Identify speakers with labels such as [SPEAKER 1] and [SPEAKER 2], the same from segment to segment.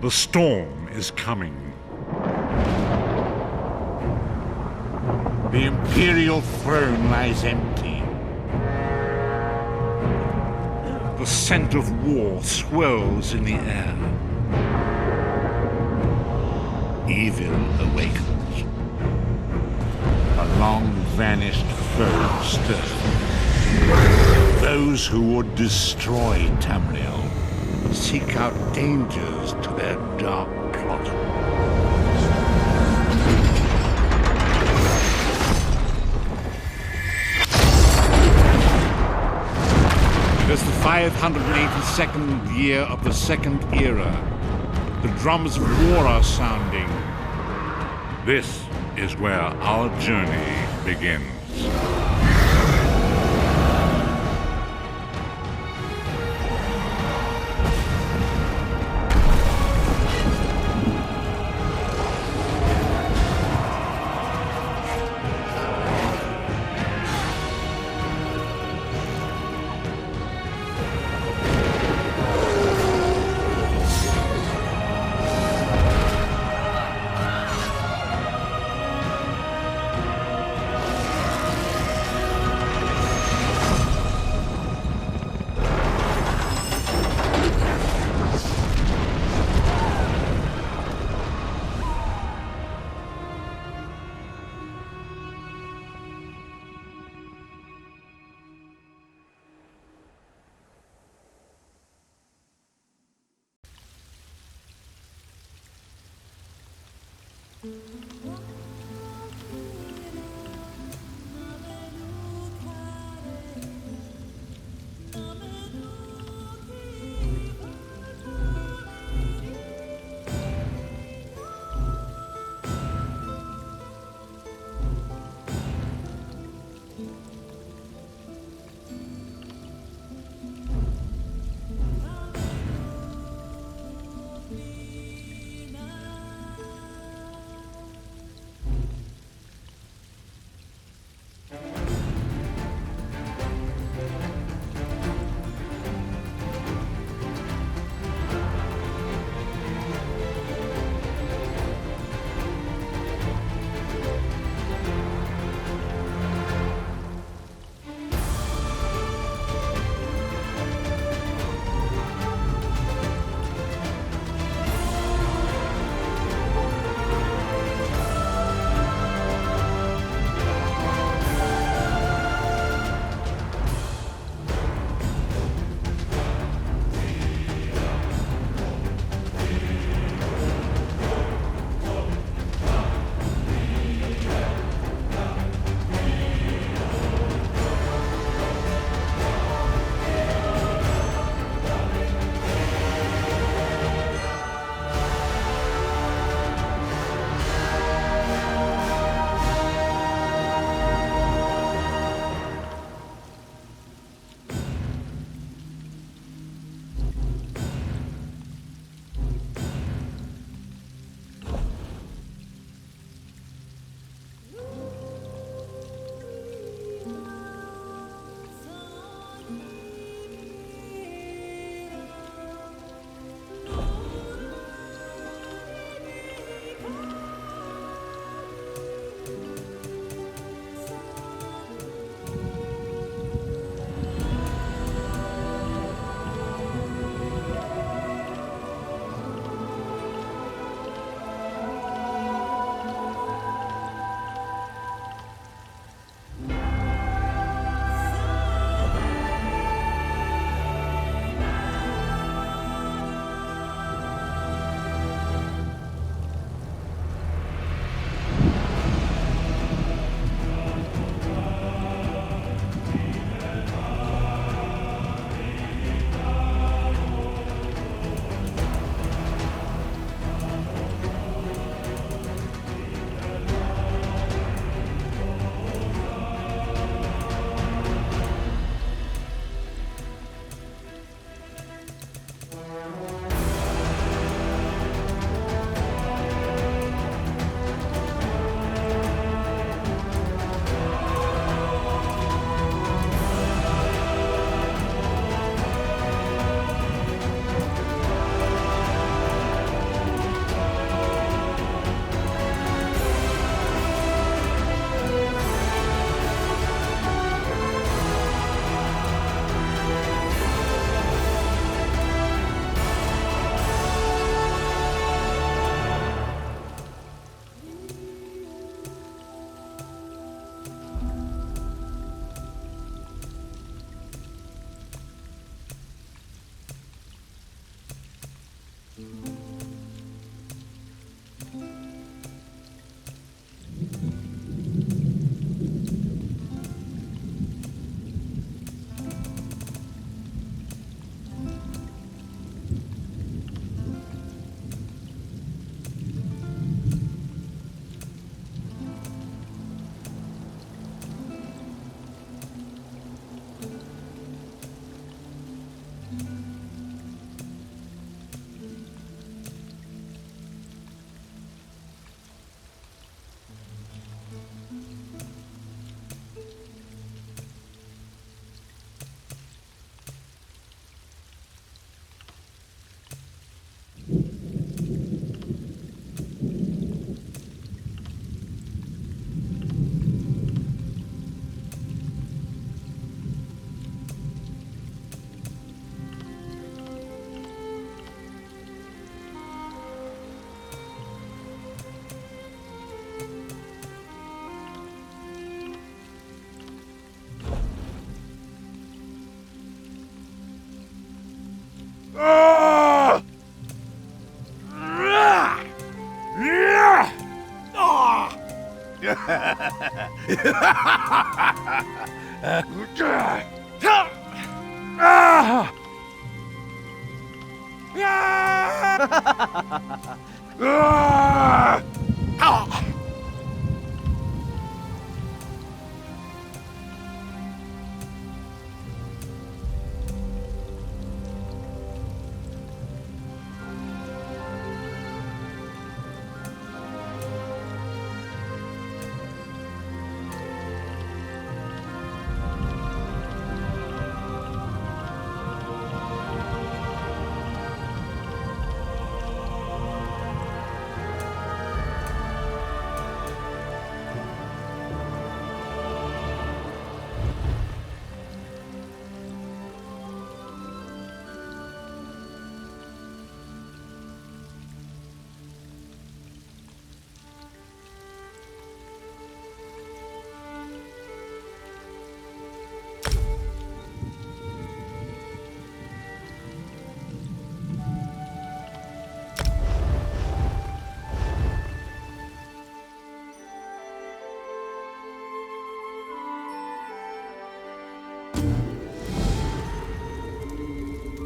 [SPEAKER 1] The storm is coming.
[SPEAKER 2] The Imperial throne lies empty.
[SPEAKER 1] The scent of war swirls in the air. Evil awakens.
[SPEAKER 2] A long-vanished foe stirs. Those who would destroy Tamriel seek out dangers to their dark plot.
[SPEAKER 1] It is the 582nd year of the Second Era. The drums of war are sounding. This is where our journey begins.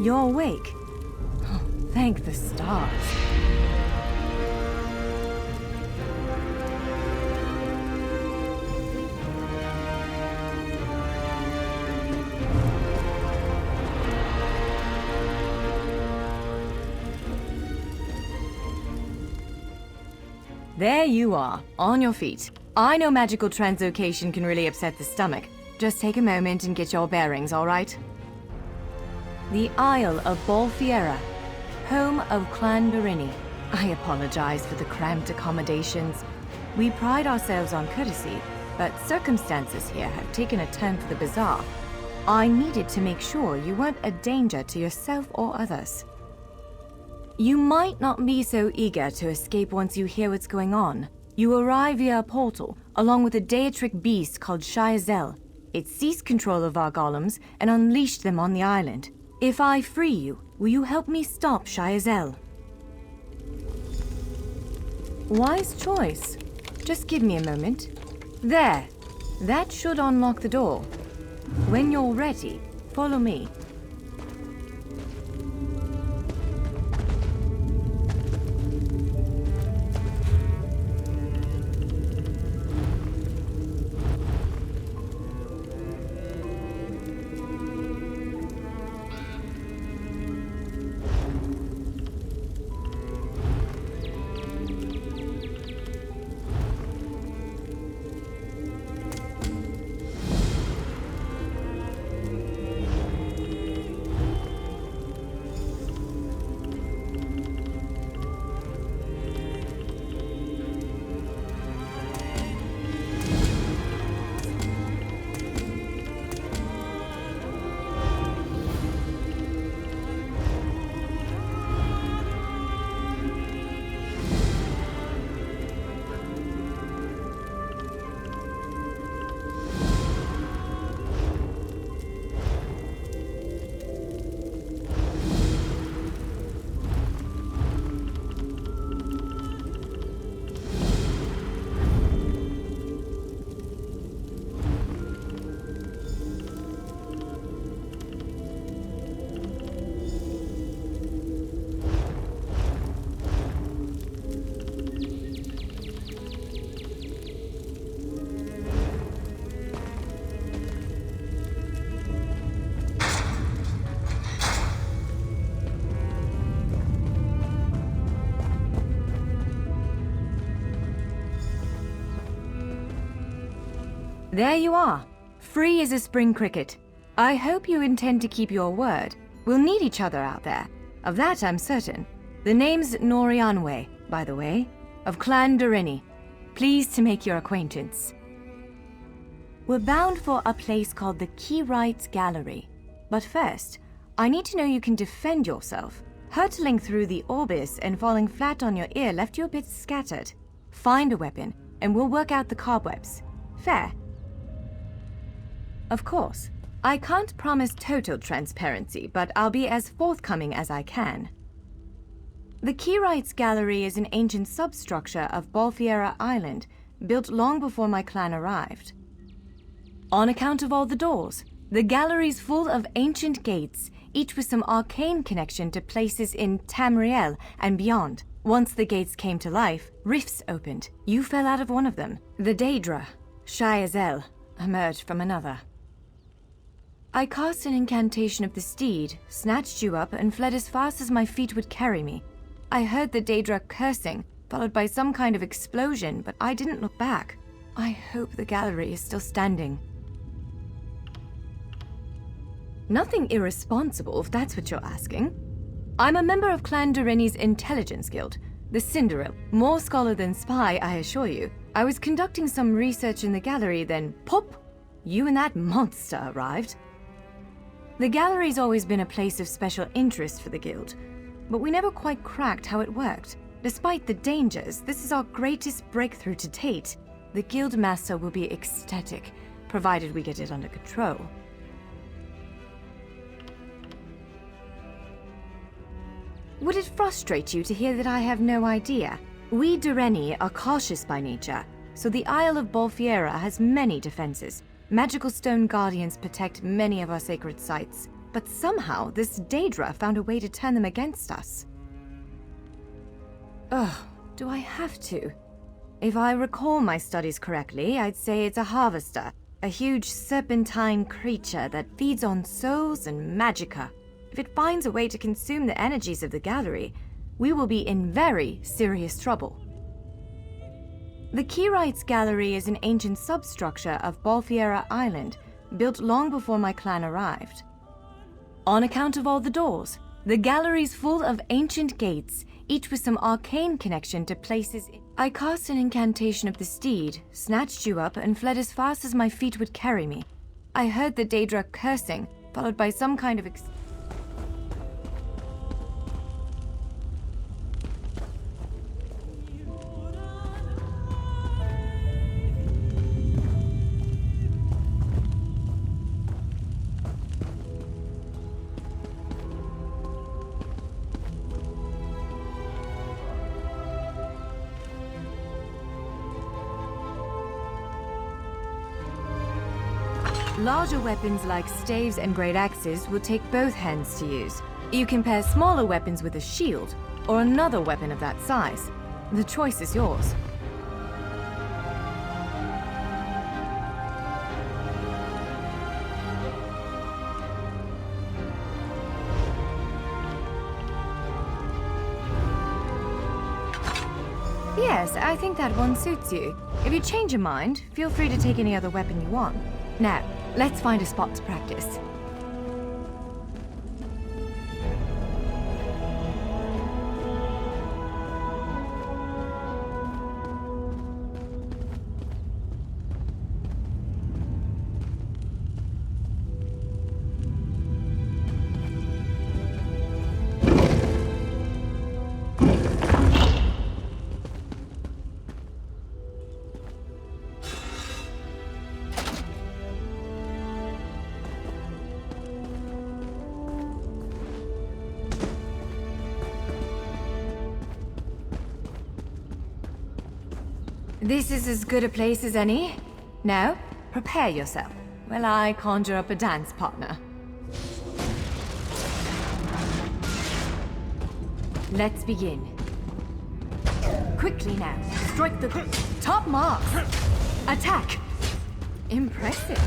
[SPEAKER 3] You're awake. Oh, thank the stars. There you are, on your feet. I know magical translocation can really upset the stomach. Just take a moment and get your bearings, all right? The Isle of Balfierra, home of Clan Barini. I apologize for the cramped accommodations. We pride ourselves on courtesy, but circumstances here have taken a turn for the bizarre. I needed to make sure you weren't a danger to yourself or others. You might not be so eager to escape once you hear what's going on. You arrive via a portal, along with a Daedric beast called Shayazel. It seized control of our golems and unleashed them on the island. If I free you, will you help me stop Shayazel? Wise choice. Just give me a moment. There. That should unlock the door. When you're ready, follow me. There you are. Free as a spring cricket. I hope you intend to keep your word. We'll need each other out there. Of that I'm certain. The name's Norianwe, by the way, of Clan Durini. Pleased to make your acquaintance. We're bound for a place called the Keywright Gallery. But first, I need to know you can defend yourself. Hurtling through the Orbis and falling flat on your ear left you a bit scattered. Find a weapon, and we'll work out the cobwebs. Fair? Of course. I can't promise total transparency, but I'll be as forthcoming as I can. The Keywright's Gallery is an ancient substructure of Balfierra Island, built long before my clan arrived. On account of all the doors, the gallery's full of ancient gates, each with some arcane connection to places in Tamriel and beyond. Once the gates came to life, rifts opened. You fell out of one of them. The Daedra, shy as hell, emerged from another. I cast an incantation of the steed, snatched you up, and fled as fast as my feet would carry me. I heard the Daedra cursing, followed by some kind of explosion, but I didn't look back. I hope the gallery is still standing. Nothing irresponsible, if that's what you're asking. I'm a member of Clan Durini's intelligence guild, the Cinderell. More scholar than spy, I assure you. I was conducting some research in the gallery, then pop! You and that monster arrived. The gallery's always been a place of special interest for the guild, but we never quite cracked how it worked. Despite the dangers, this is our greatest breakthrough to date. The guild master will be ecstatic, provided we get it under control. Would it frustrate you to hear that I have no idea? We Dureni are cautious by nature, so the Isle of Balfierra has many defenses. Magical stone guardians protect many of our sacred sites, but somehow this Daedra found a way to turn them against us. Ugh, do I have to? If I recall my studies correctly, I'd say it's a harvester, a huge serpentine creature that feeds on souls and magicka. If it finds a way to consume the energies of the gallery, we will be in very serious trouble. The Keywright's Gallery is an ancient substructure of Balfierra Island, built long before my clan arrived. On account of all the doors, the gallery's full of ancient gates, each with some arcane connection to places. I cast an incantation of the steed, snatched you up, and fled as fast as my feet would carry me. I heard the Daedra cursing, followed by some kind of Larger weapons like staves and great axes will take both hands to use. You can pair smaller weapons with a shield, or another weapon of that size. The choice is yours. Yes, I think that one suits you. If you change your mind, feel free to take any other weapon you want. Now, let's find a spot to practice. This is as good a place as any. Now, prepare yourself while I conjure up a dance partner. Let's begin. Quickly now, strike the top marks. Attack. Impressive.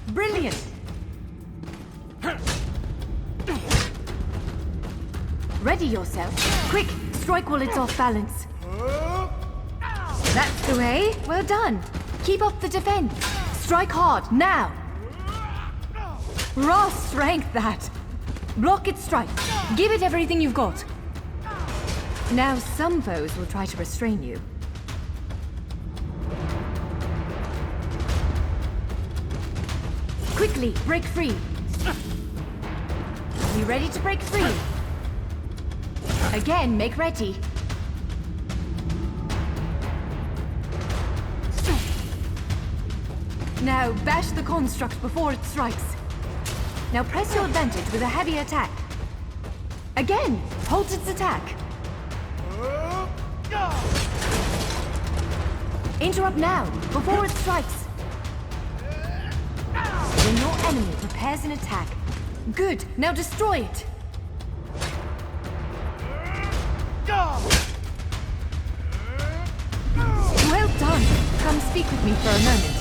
[SPEAKER 3] Brilliant. Ready yourself. Quick, strike while it's off balance. That's the way. Well done. Keep up the defense. Strike hard, now! Raw strength, that! Block its strike. Give it everything you've got. Now some foes will try to restrain you. Quickly, break free. Are you ready to break free? Again, make ready. Now bash the construct before it strikes. Now press your advantage with a heavy attack. Again, halt its attack. Interrupt now, before it strikes. When your enemy prepares an attack. Good, now destroy it. Well done. Come speak with me for a moment.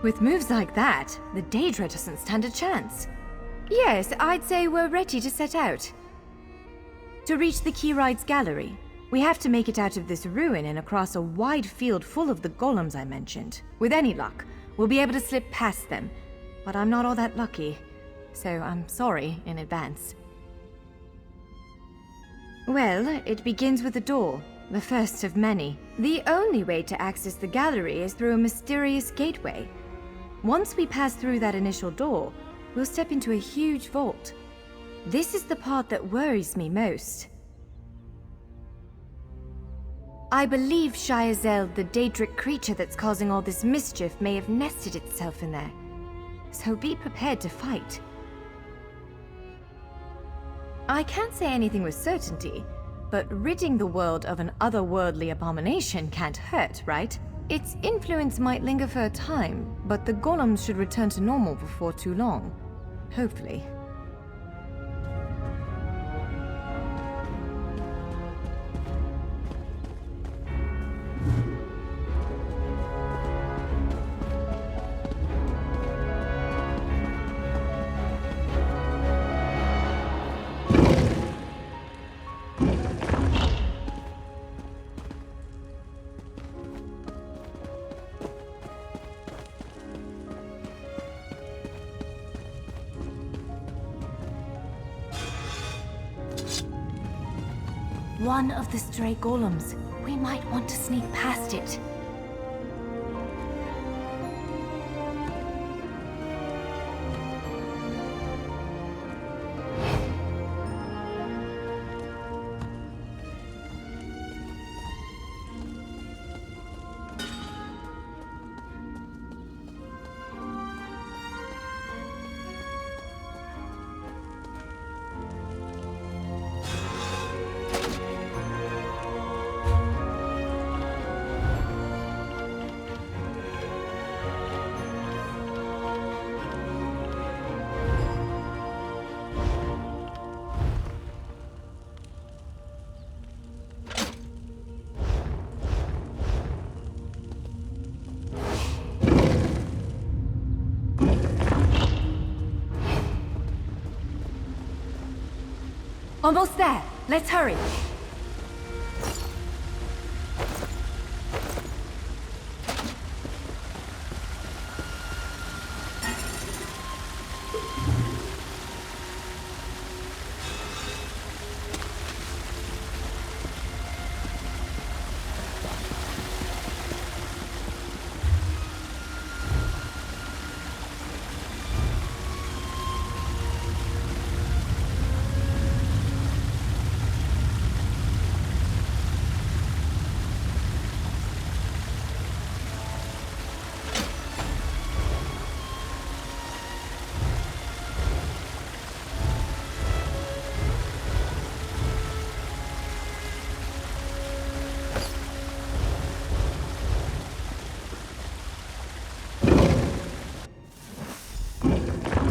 [SPEAKER 3] With moves like that, the Daedra doesn't stand a chance. Yes, I'd say we're ready to set out. To reach the Keywright's gallery, we have to make it out of this ruin and across a wide field full of the golems I mentioned. With any luck, we'll be able to slip past them, but I'm not all that lucky, so I'm sorry in advance. Well, it begins with a door, the first of many. The only way to access the gallery is through a mysterious gateway. Once we pass through that initial door, we'll step into a huge vault. This is the part that worries me most. I believe Shiazel, the Daedric creature that's causing all this mischief, may have nested itself in there. So be prepared to fight. I can't say anything with certainty, but ridding the world of an otherworldly abomination can't hurt, right? Its influence might linger for a time, but the golems should return to normal before too long. Hopefully. One of the stray golems. We might want to sneak past it. Almost there. Let's hurry.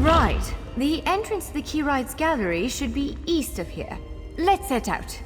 [SPEAKER 3] Right. The entrance to the Keywright's gallery should be east of here. Let's set out.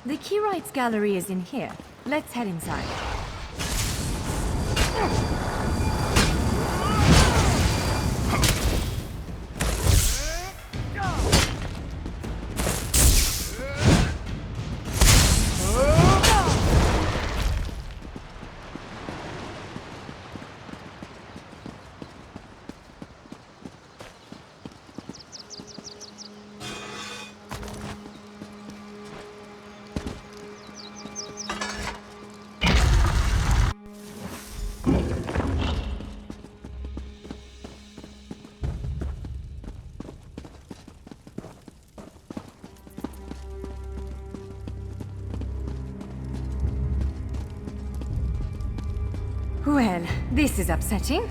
[SPEAKER 3] The Keywright's gallery is in here. Let's head inside. Well, this is upsetting.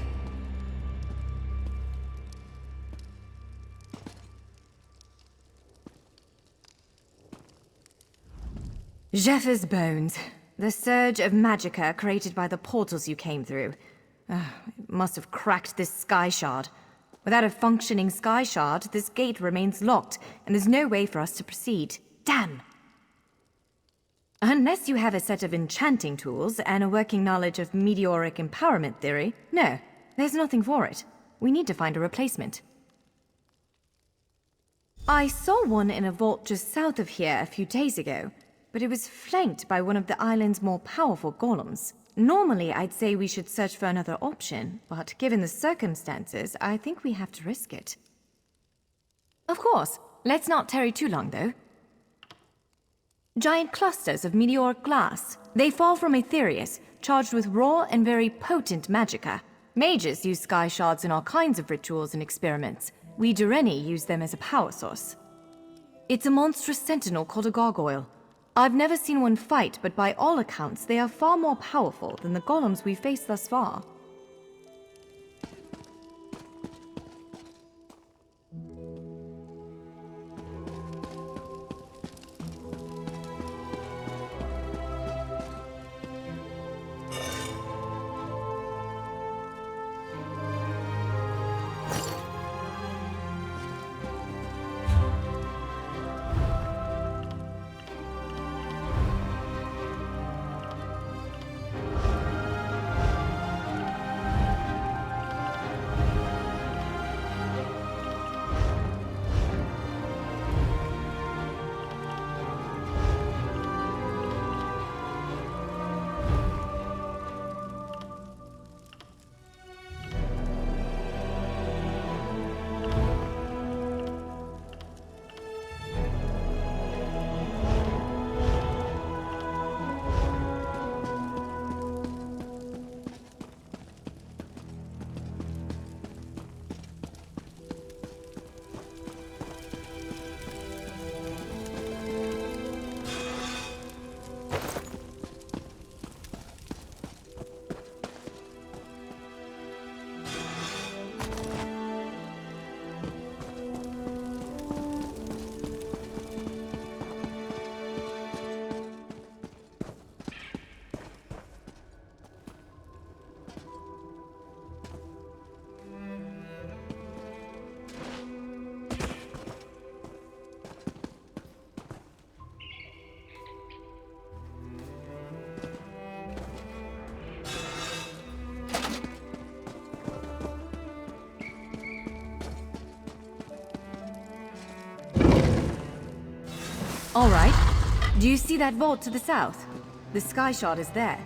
[SPEAKER 3] Jeff's bones. The surge of magicka created by the portals you came through. It must have cracked this skyshard. Without a functioning skyshard, this gate remains locked, and there's no way for us to proceed. Damn! Unless you have a set of enchanting tools and a working knowledge of meteoric empowerment theory, no, there's nothing for it. We need to find a replacement. I saw one in a vault just south of here a few days ago, but it was flanked by one of the island's more powerful golems. Normally, I'd say we should search for another option, but given the circumstances, I think we have to risk it. Of course, let's not tarry too long, though. Giant clusters of meteoric glass. They fall from Aetherius, charged with raw and very potent magicka. Mages use sky shards in all kinds of rituals and experiments. We Dureni use them as a power source. It's a monstrous sentinel called a gargoyle. I've never seen one fight, but by all accounts, they are far more powerful than the golems we've faced thus far. All right. Do you see that vault to the south? The sky shard is there.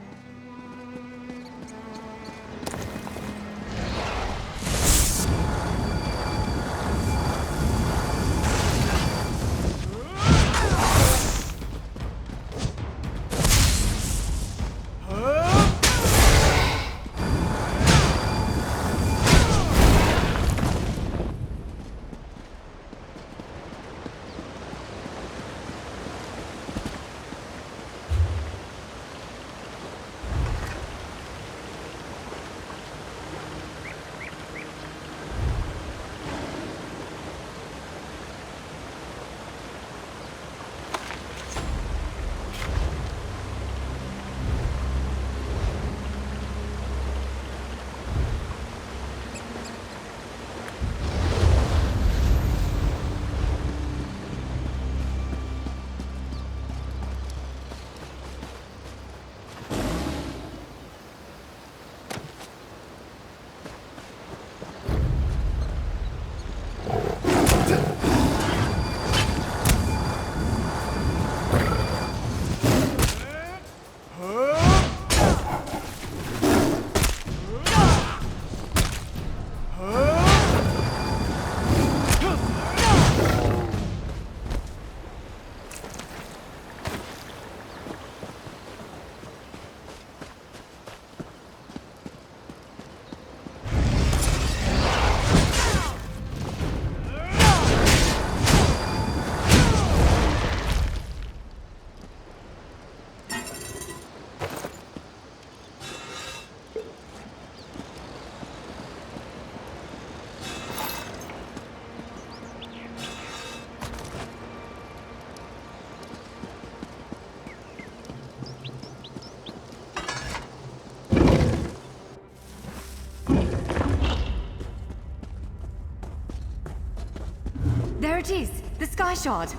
[SPEAKER 3] it is! The skyshard!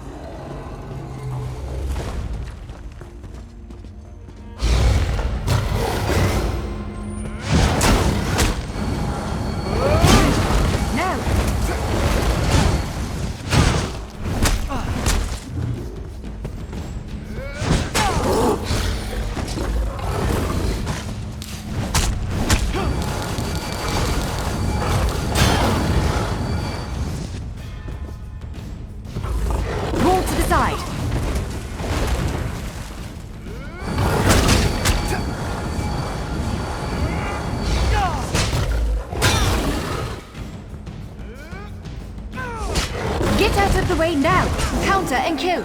[SPEAKER 3] Get out of the way now! Counter and kill!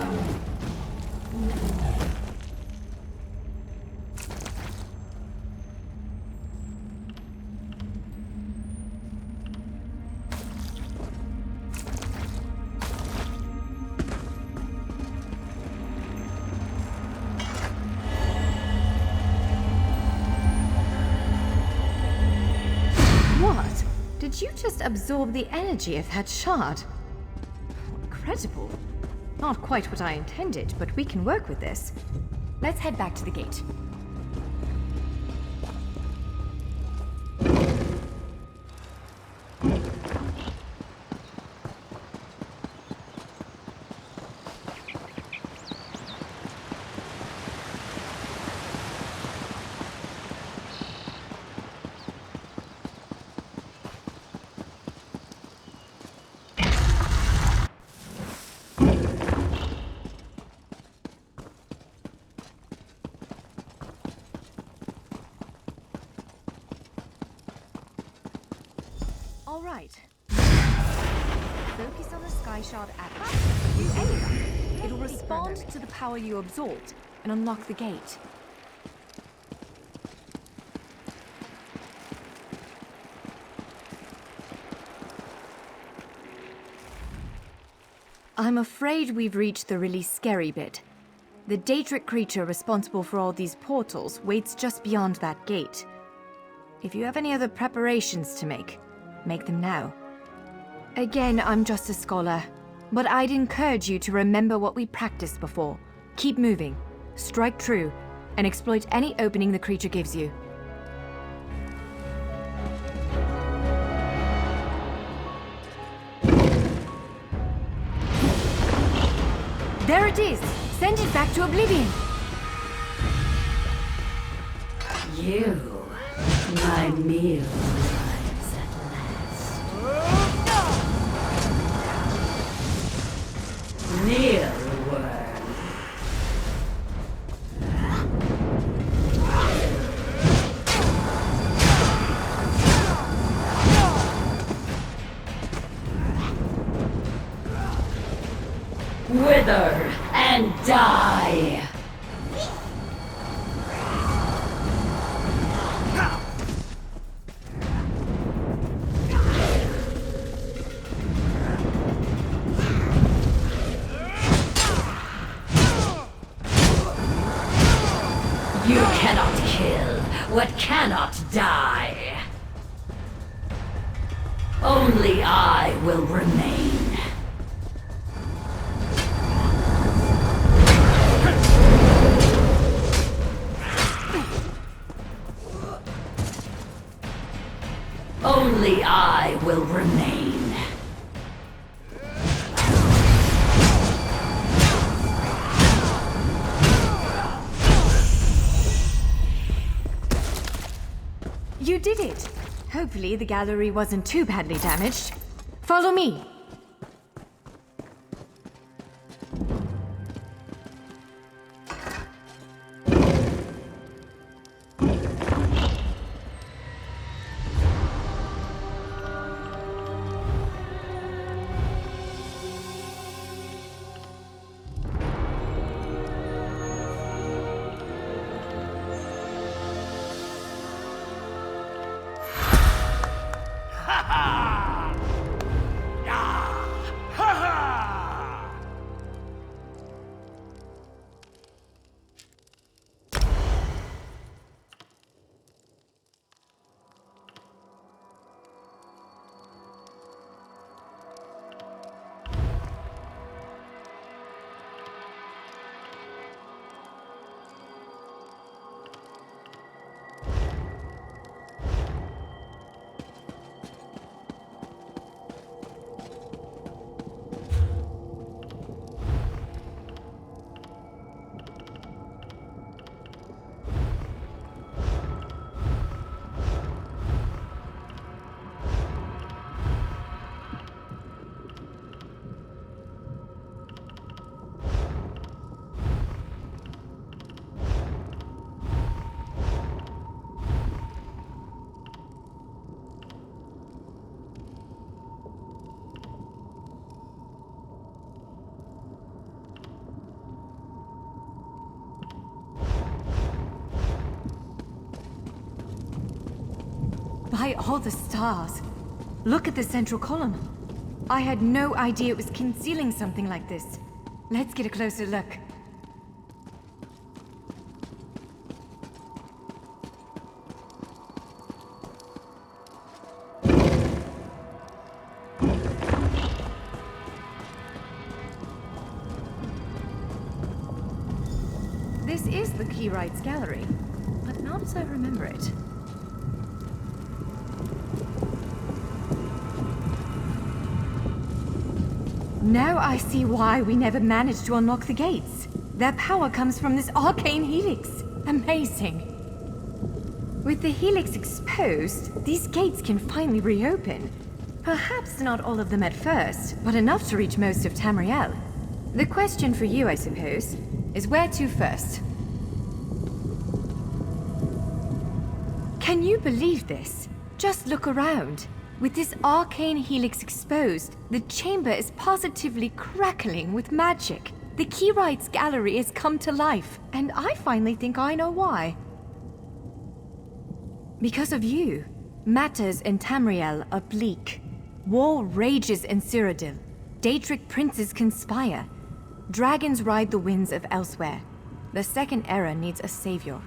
[SPEAKER 3] What? Did you just absorb the energy of that shard? Incredible. Not quite what I intended, but we can work with this. Let's head back to the gate. All right. Focus on the skyshard at do anything. It'll respond to the power you absorbed and unlock the gate. I'm afraid we've reached the really scary bit. The Daedric creature responsible for all these portals waits just beyond that gate. If you have any other preparations to make them now. Again, I'm just a scholar, but I'd encourage you to remember what we practiced before. Keep moving, strike true, and exploit any opening the creature gives you. There it is! Send it back to oblivion!
[SPEAKER 4] You, my meal. Mealworm. Wither and die. You cannot kill what cannot die. Only I will remain. Only I will remain.
[SPEAKER 3] You did it! Hopefully the gallery wasn't too badly damaged. Follow me! By all the stars. Look at the central column. I had no idea it was concealing something like this. Let's get a closer look. This is the Keywright's gallery, but not as I remember it. Now I see why we never managed to unlock the gates. Their power comes from this arcane helix. Amazing. With the helix exposed, these gates can finally reopen. Perhaps not all of them at first, but enough to reach most of Tamriel. The question for you, I suppose, is where to first? Can you believe this? Just look around. With this arcane helix exposed, the chamber is positively crackling with magic. The Keywright's gallery has come to life, and I finally think I know why. Because of you, matters in Tamriel are bleak. War rages in Cyrodiil. Daedric princes conspire. Dragons ride the winds of elsewhere. The Second Era needs a savior.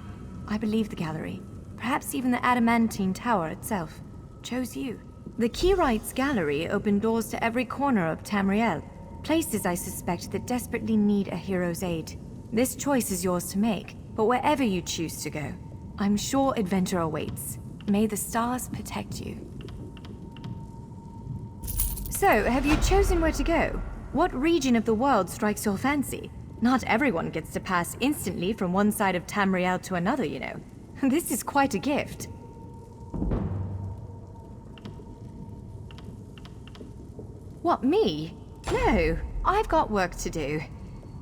[SPEAKER 3] I believe the gallery, perhaps even the Adamantine Tower itself, chose you. The Keywright's gallery opened doors to every corner of Tamriel, places I suspect that desperately need a hero's aid. This choice is yours to make, but wherever you choose to go, I'm sure adventure awaits. May the stars protect you. So, have you chosen where to go? What region of the world strikes your fancy? Not everyone gets to pass instantly from one side of Tamriel to another, you know. This is quite a gift. What, me? No, I've got work to do.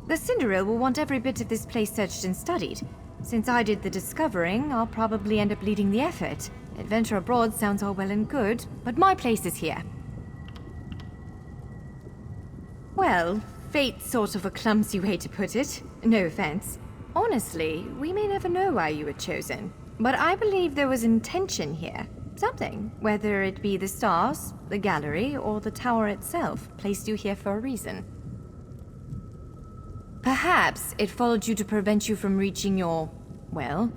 [SPEAKER 3] The Cinderil will want every bit of this place searched and studied. Since I did the discovering, I'll probably end up leading the effort. Adventure abroad sounds all well and good, but my place is here. Well, fate's sort of a clumsy way to put it. No offense. Honestly, we may never know why you were chosen, but I believe there was intention here. Something, whether it be the stars, the gallery, or the tower itself, placed you here for a reason. Perhaps it followed you to prevent you from reaching your, well,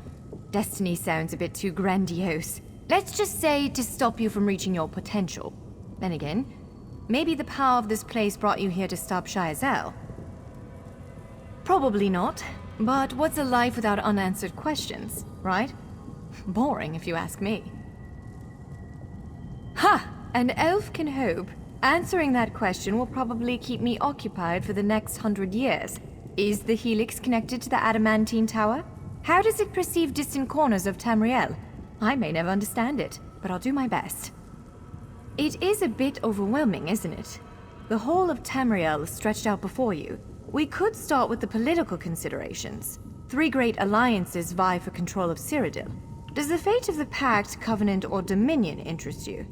[SPEAKER 3] destiny sounds a bit too grandiose. Let's just say to stop you from reaching your potential. Then again, maybe the power of this place brought you here to stop Shayazel. Probably not, but what's a life without unanswered questions, right? Boring, if you ask me. Ha! An elf can hope. Answering that question will probably keep me occupied for the next 100 years. Is the helix connected to the Adamantine Tower? How does it perceive distant corners of Tamriel? I may never understand it, but I'll do my best. It is a bit overwhelming, isn't it? The whole of Tamriel is stretched out before you. We could start with the political considerations. 3 great alliances vie for control of Cyrodiil. Does the fate of the Pact, Covenant, or Dominion interest you?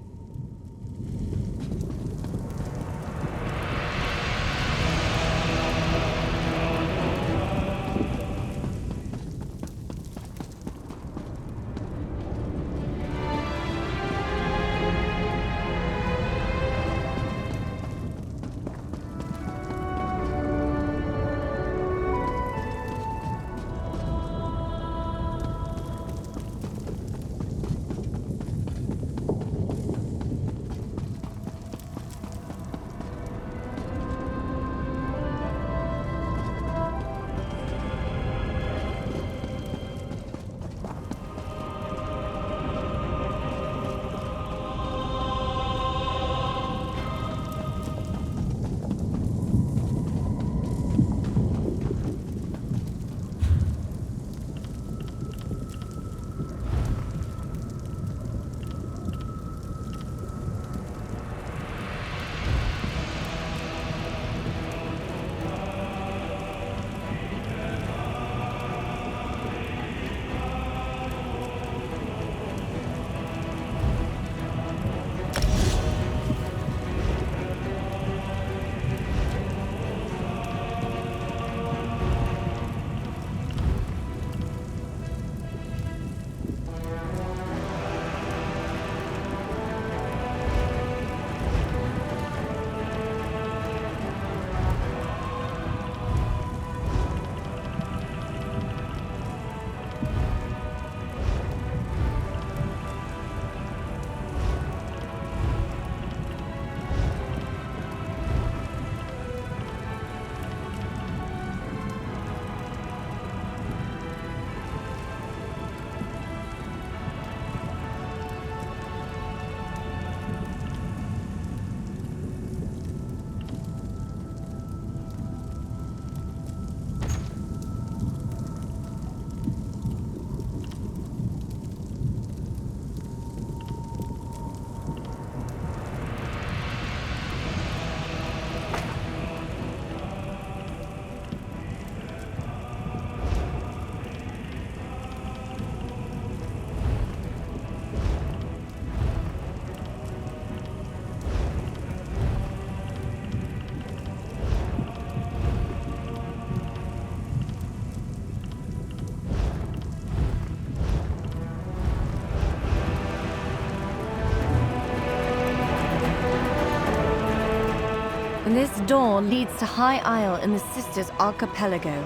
[SPEAKER 3] This door leads to High Isle in the Sisters Archipelago.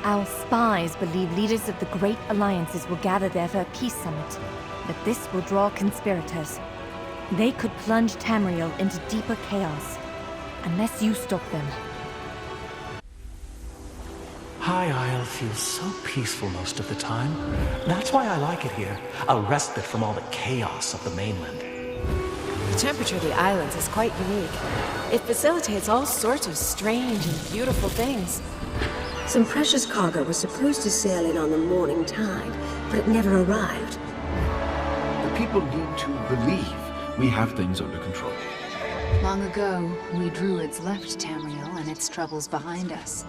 [SPEAKER 3] Our spies believe leaders of the Great Alliances will gather there for a peace summit, but this will draw conspirators. They could plunge Tamriel into deeper chaos, unless you stop them.
[SPEAKER 5] High Isle feels so peaceful most of the time. That's why I like it here. A respite from all the chaos of the mainland.
[SPEAKER 6] The temperature of the islands is quite unique. It facilitates all sorts of strange and beautiful things.
[SPEAKER 7] Some precious cargo was supposed to sail in on the morning tide, but it never arrived.
[SPEAKER 8] The people need to believe we have things under control.
[SPEAKER 9] Long ago, we druids left Tamriel and its troubles behind us.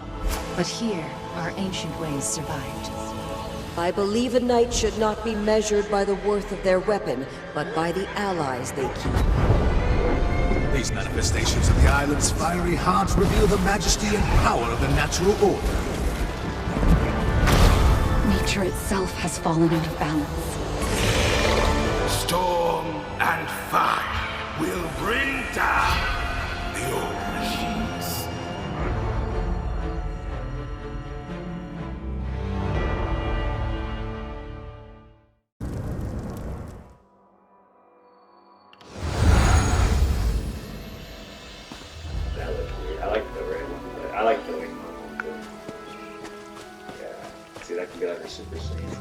[SPEAKER 9] But here, our ancient ways survived.
[SPEAKER 10] I believe a knight should not be measured by the worth of their weapon, but by the allies they keep.
[SPEAKER 11] These manifestations of the island's fiery heart reveal the majesty and power of the natural order.
[SPEAKER 9] Nature itself has fallen out of balance.
[SPEAKER 11] Storm and fire will bring down the old machines.
[SPEAKER 12] That looks weird. I like the red one, but I like the wing one. Yeah. See, that could be like a super saiyan.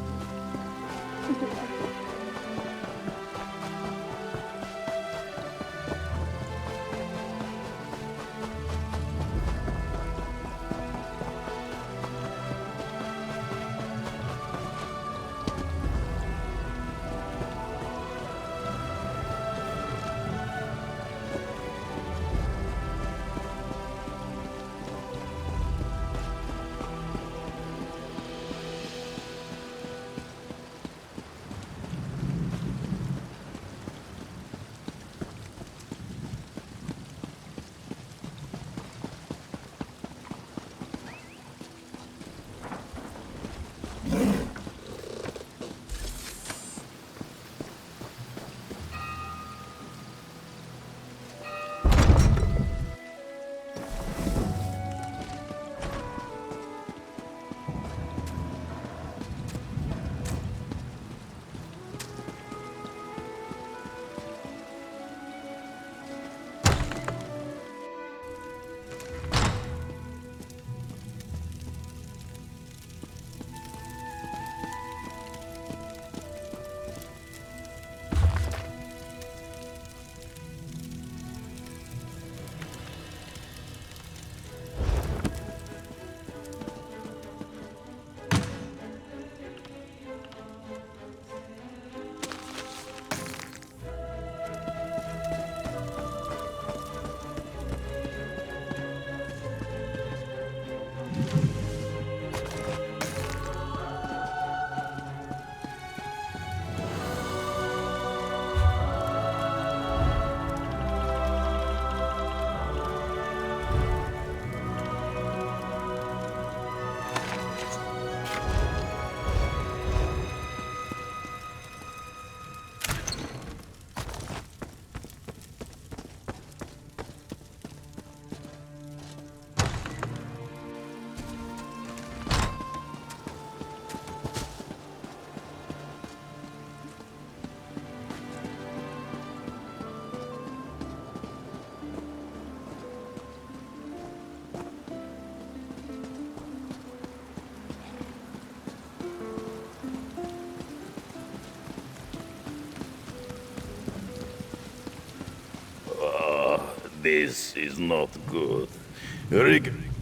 [SPEAKER 13] This is not good.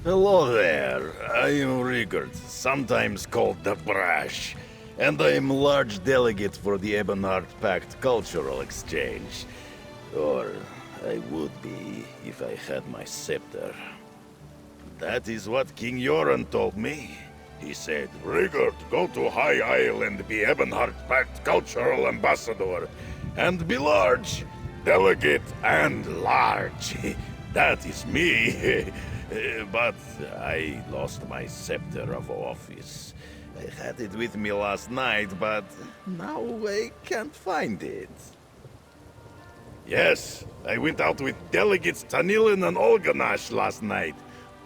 [SPEAKER 13] Hello there. I am Rigard, sometimes called the Brash, and I am large delegate for the Ebonheart Pact Cultural Exchange. Or I would be if I had my scepter. That is what King Yoran told me. He said, Rigard, go to High Isle and be Ebonheart Pact Cultural Ambassador, and be large. Delegate and large. That is me. But I lost my scepter of office. I had it with me last night, but now I can't find it. Yes, I went out with delegates Tanilin and Olganash last night.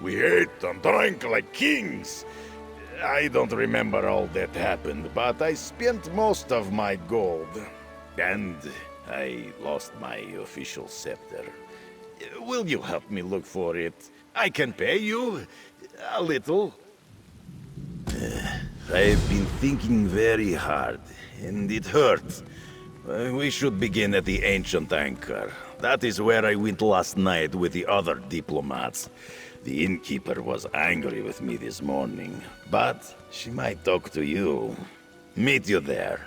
[SPEAKER 13] We ate and drank like kings. I don't remember all that happened, but I spent most of my gold. And I lost my official scepter. Will you help me look for it? I can pay you a little. I've been thinking very hard, and it hurts. We should begin at the ancient anchor. That is where I went last night with the other diplomats. The innkeeper was angry with me this morning, but she might talk to you. Meet you there.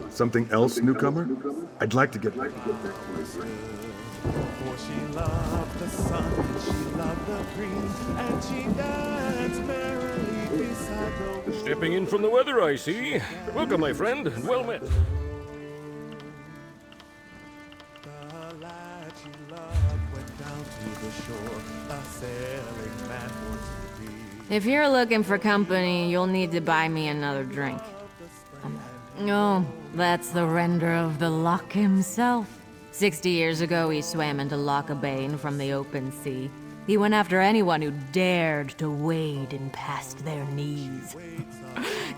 [SPEAKER 14] Something else, newcomer? I'd like to get back.
[SPEAKER 15] For she loved the sun, she loved the green, and she danced merrily beside the
[SPEAKER 16] Stepping in from the weather, I see. Welcome, my friend, and well met.
[SPEAKER 15] The lad she loved went down to the shore, a sailing man for to be.
[SPEAKER 3] If you're looking for company, you'll need to buy me another drink. Oh, that's the render of the Loch himself. 60 years ago, he swam into Loch Bane from the open sea. He went after anyone who dared to wade in past their knees.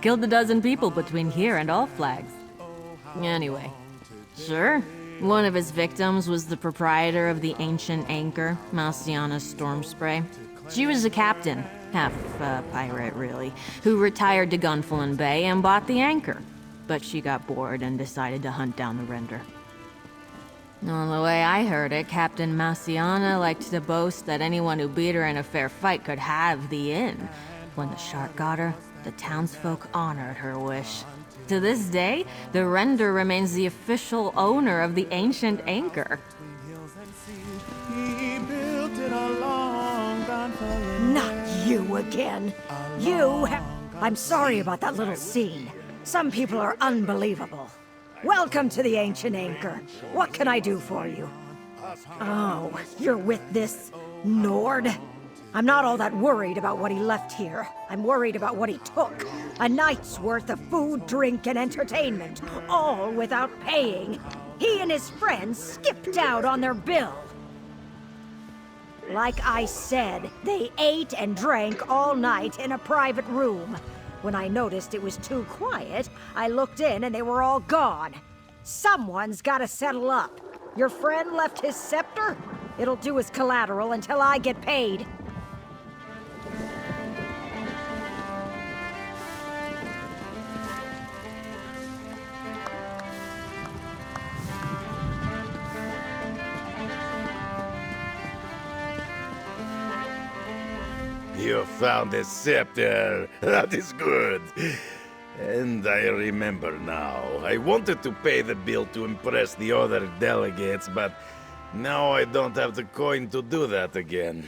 [SPEAKER 3] Killed a dozen people between here and All Flags. Anyway, sure. One of his victims was the proprietor of the ancient anchor, Marciana Stormspray. She was a captain, half pirate really, who retired to Gunfallen Bay and bought the anchor. But she got bored and decided to hunt down the render. Well, the way I heard it, Captain Marciana liked to boast that anyone who beat her in a fair fight could have the inn. When the shark got her, the townsfolk honored her wish. To this day, the render remains the official owner of the ancient anchor.
[SPEAKER 15] He built it along Gunfallen.
[SPEAKER 17] Not you again. I'm sorry about that little scene. Some people are unbelievable. Welcome to the Ancient Anchor. What can I do for you? Oh, you're with this Nord? I'm not all that worried about what he left here. I'm worried about what he took. A night's worth of food, drink, and entertainment, all without paying. He and his friends skipped out on their bill. Like I said, they ate and drank all night in a private room. When I noticed it was too quiet, I looked in and they were all gone. Someone's gotta settle up. Your friend left his scepter? It'll do as collateral until I get paid.
[SPEAKER 13] You found a scepter. That is good. And I remember now. I wanted to pay the bill to impress the other delegates, but now I don't have the coin to do that again.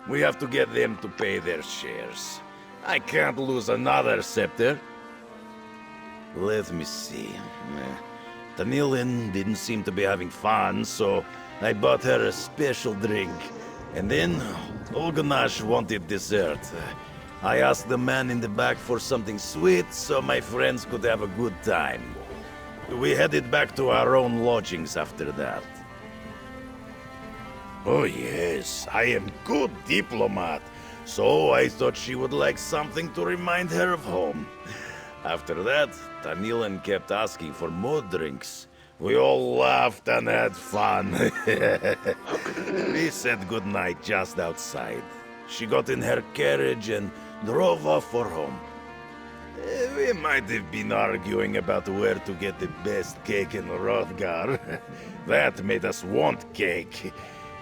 [SPEAKER 13] We have to get them to pay their shares. I can't lose another scepter. Let me see. Tanilin didn't seem to be having fun, so I bought her a special drink. And then Olganash wanted dessert. I asked the man in the back for something sweet so my friends could have a good time. We headed back to our own lodgings after that. Oh yes, I am good diplomat, so I thought she would like something to remind her of home. After that, Tanilin kept asking for more drinks, We all laughed and had fun. We said goodnight just outside. She got in her carriage and drove off for home. We might have been arguing about where to get the best cake in Hrothgar. That made us want cake.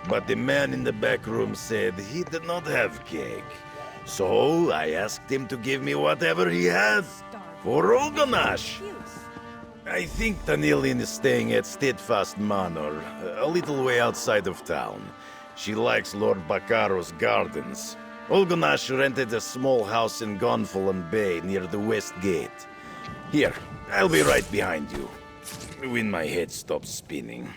[SPEAKER 13] But the man in the back room said he did not have cake. So I asked him to give me whatever he has for Olgonash. I think Tanilin is staying at Steadfast Manor, a little way outside of town. She likes Lord Bakaro's gardens. Olgonash rented a small house in Gonfalon Bay near the West Gate. Here, I'll be right behind you, when my head stops spinning.